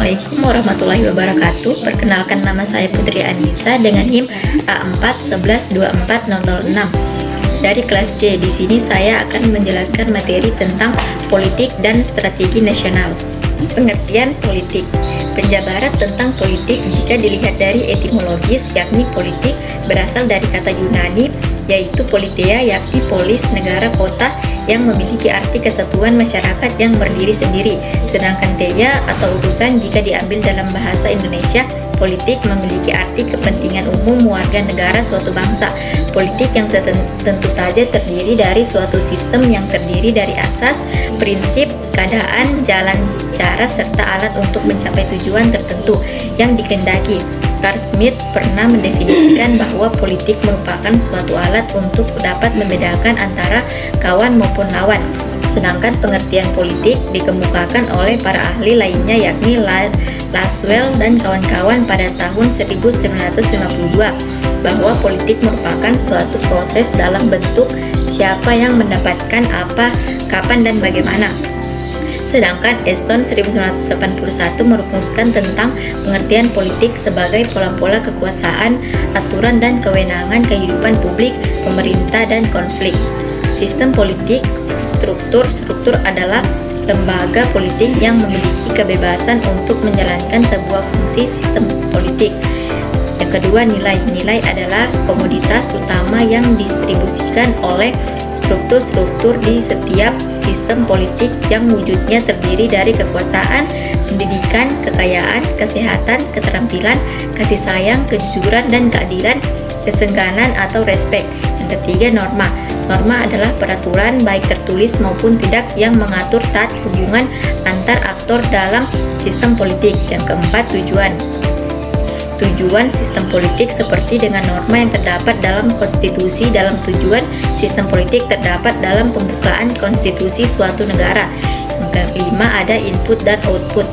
Assalamualaikum warahmatullahi wabarakatuh. Perkenalkan, nama saya Putri Anissa dengan NIM A411240006 dari kelas C. Di sini saya akan menjelaskan materi tentang politik dan strategi nasional. Pengertian politik. Penjabaran tentang politik jika dilihat dari etimologis, yakni politik berasal dari kata Yunani yaitu politeia, yakni polis, negara, kota yang memiliki arti kesatuan masyarakat yang berdiri sendiri. Sedangkan teia atau urusan jika diambil dalam bahasa Indonesia, politik memiliki arti kepentingan umum warga negara suatu bangsa. Politik yang tentu saja terdiri dari suatu sistem yang terdiri dari asas, prinsip, keadaan, jalan, cara, serta alat untuk mencapai tujuan tertentu yang dikehendaki. Carl Schmitt pernah mendefinisikan bahwa politik merupakan suatu alat untuk dapat membedakan antara kawan maupun lawan. Sedangkan pengertian politik dikemukakan oleh para ahli lainnya yakni Laswell dan kawan-kawan pada tahun 1952 bahwa politik merupakan suatu proses dalam bentuk siapa yang mendapatkan apa, kapan, dan bagaimana. Sedangkan Easton 1981 merumuskan tentang pengertian politik sebagai pola-pola kekuasaan, aturan dan kewenangan kehidupan publik, pemerintah, dan konflik. Sistem politik, struktur adalah lembaga politik yang memiliki kebebasan untuk menjalankan sebuah fungsi sistem politik. Yang kedua, nilai. Nilai adalah komoditas utama yang didistribusikan oleh struktur di setiap sistem politik yang wujudnya terdiri dari kekuasaan, pendidikan, kekayaan, kesehatan, keterampilan, kasih sayang, kejujuran, dan keadilan, kesengganan atau respek. Yang ketiga, norma. Norma adalah peraturan baik tertulis maupun tidak yang mengatur tata hubungan antar aktor dalam sistem politik. Yang keempat, tujuan. Tujuan sistem politik seperti dengan norma yang terdapat dalam konstitusi. Dalam tujuan sistem politik terdapat dalam pembukaan konstitusi suatu negara. Yang kelima, ada input dan output.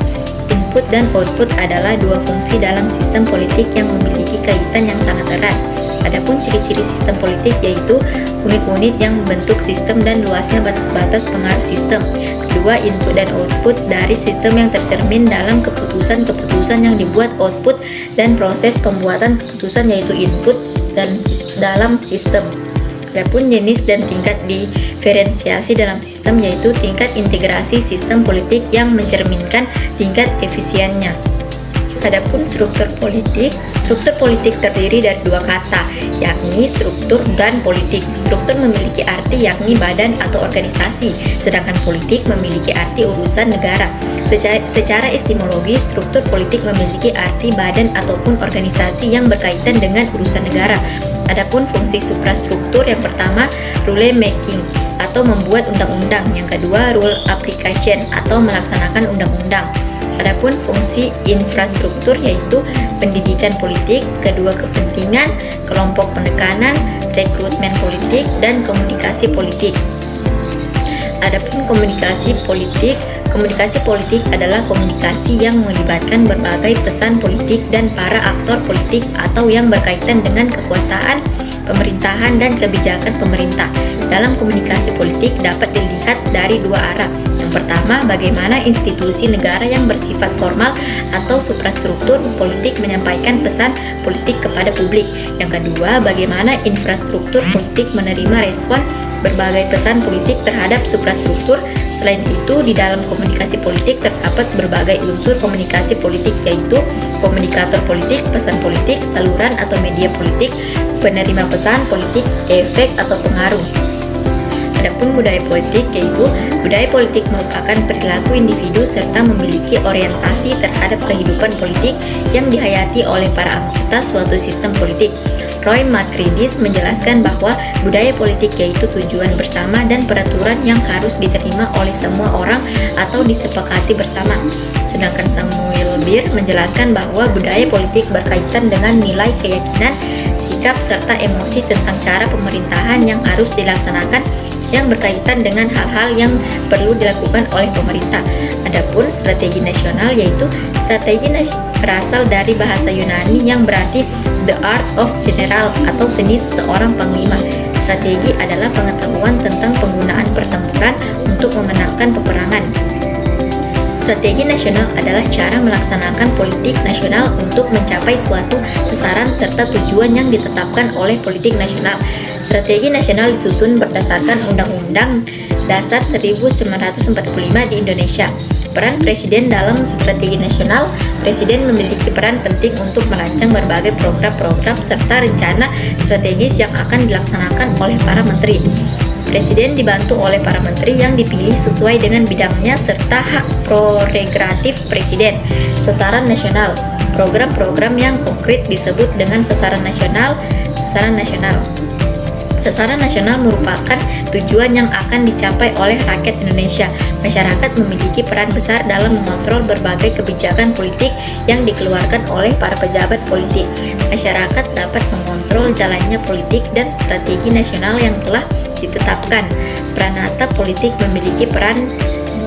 Input dan output adalah dua fungsi dalam sistem politik yang memiliki kaitan yang sangat erat. Adapun ciri-ciri sistem politik yaitu unit-unit yang membentuk sistem dan luasnya batas-batas pengaruh sistem. Kedua, input dan output dari sistem yang tercermin dalam keputusan-keputusan yang dibuat, output dan proses pembuatan keputusan yaitu input dan dalam sistem. Adapun jenis dan tingkat diferensiasi dalam sistem yaitu tingkat integrasi sistem politik yang mencerminkan tingkat efisiennya. Adapun struktur politik terdiri dari dua kata, yakni struktur dan politik. Struktur memiliki arti yakni badan atau organisasi, sedangkan politik memiliki arti urusan negara. Secara etimologis, struktur politik memiliki arti badan ataupun organisasi yang berkaitan dengan urusan negara. Adapun fungsi suprastruktur, yang pertama rule making atau membuat undang-undang, yang kedua rule application atau melaksanakan undang-undang. Adapun fungsi infrastruktur yaitu pendidikan politik, kedua kepentingan, kelompok penekanan, rekrutmen politik, dan komunikasi politik. Adapun komunikasi politik adalah komunikasi yang melibatkan berbagai pesan politik dan para aktor politik atau yang berkaitan dengan kekuasaan, pemerintahan, dan kebijakan pemerintah. Dalam komunikasi politik dapat dilihat dari dua arah. Yang pertama, bagaimana institusi negara yang bersifat formal atau suprastruktur politik menyampaikan pesan politik kepada publik. Yang kedua, bagaimana infrastruktur politik menerima respon berbagai pesan politik terhadap suprastruktur. Selain itu, di dalam komunikasi politik terdapat berbagai unsur komunikasi politik yaitu komunikator politik, pesan politik, saluran atau media politik, penerima pesan politik, efek atau pengaruh. Adapun budaya politik yaitu budaya politik merupakan perilaku individu serta memiliki orientasi terhadap kehidupan politik yang dihayati oleh para anggota suatu sistem politik. Roy McCready menjelaskan bahwa budaya politik yaitu tujuan bersama dan peraturan yang harus diterima oleh semua orang atau disepakati bersama. Sedangkan Samuel Beer menjelaskan bahwa budaya politik berkaitan dengan nilai, keyakinan, sikap, serta emosi tentang cara pemerintahan yang harus dilaksanakan yang berkaitan dengan hal-hal yang perlu dilakukan oleh pemerintah. Adapun strategi nasional yaitu strategi berasal dari bahasa Yunani yang berarti the art of general atau seni seseorang panglima. Strategi adalah pengetahuan tentang penggunaan pertempuran untuk memenangkan peperangan. Strategi nasional adalah cara melaksanakan politik nasional untuk mencapai suatu sasaran serta tujuan yang ditetapkan oleh politik nasional. Strategi nasional disusun berdasarkan Undang-Undang Dasar 1945 di Indonesia. Peran Presiden dalam strategi nasional. Presiden memiliki peran penting untuk merancang berbagai program-program serta rencana strategis yang akan dilaksanakan oleh para menteri. Presiden dibantu oleh para menteri yang dipilih sesuai dengan bidangnya serta hak prerogatif Presiden. Sasaran nasional. Program-program yang konkret disebut dengan sasaran nasional. Sasaran nasional merupakan tujuan yang akan dicapai oleh rakyat Indonesia. Masyarakat memiliki peran besar dalam mengontrol berbagai kebijakan politik yang dikeluarkan oleh para pejabat politik. Masyarakat dapat mengontrol jalannya politik dan strategi nasional yang telah ditetapkan. Peranata politik memiliki peran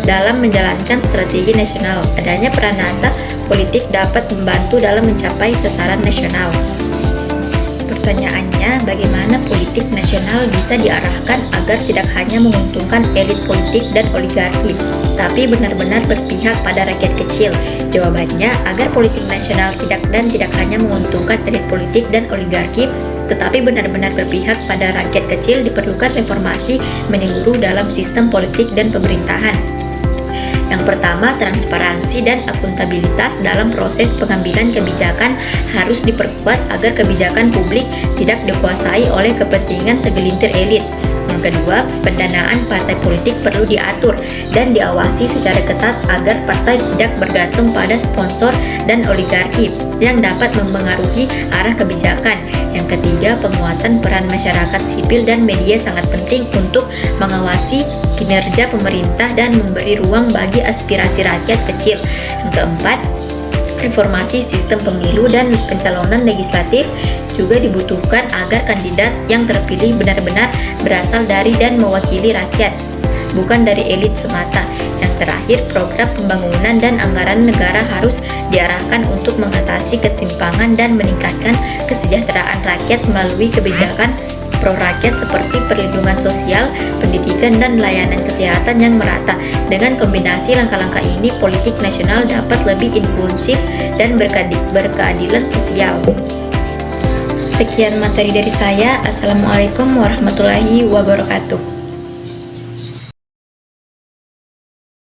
dalam menjalankan strategi nasional. Adanya peranata politik dapat membantu dalam mencapai sasaran nasional. Pertanyaannya, bagaimana politik nasional bisa diarahkan agar tidak hanya menguntungkan elit politik dan oligarki, tapi benar-benar berpihak pada rakyat kecil? Jawabannya, agar politik nasional tidak hanya menguntungkan elit politik dan oligarki, tetapi benar-benar berpihak pada rakyat kecil, diperlukan reformasi menyeluruh dalam sistem politik dan pemerintahan. Yang pertama, transparansi dan akuntabilitas dalam proses pengambilan kebijakan harus diperkuat agar kebijakan publik tidak dikuasai oleh kepentingan segelintir elit. Yang kedua, pendanaan partai politik perlu diatur dan diawasi secara ketat agar partai tidak bergantung pada sponsor dan oligarki yang dapat mempengaruhi arah kebijakan. Yang ketiga, penguatan peran masyarakat sipil dan media sangat penting untuk mengawasi kinerja pemerintah dan memberi ruang bagi aspirasi rakyat kecil. Yang keempat, reformasi sistem pemilu dan pencalonan legislatif juga dibutuhkan agar kandidat yang terpilih benar-benar berasal dari dan mewakili rakyat, bukan dari elit semata. Yang terakhir, program pembangunan dan anggaran negara harus diarahkan untuk mengatasi ketimpangan dan meningkatkan kesejahteraan rakyat melalui kebijakan pro-rakyat seperti perlindungan sosial, pendidikan, dan layanan kesehatan yang merata. Dengan kombinasi langkah-langkah ini, politik nasional dapat lebih inklusif dan berkeadilan sosial. Sekian materi dari saya. Assalamualaikum warahmatullahi wabarakatuh.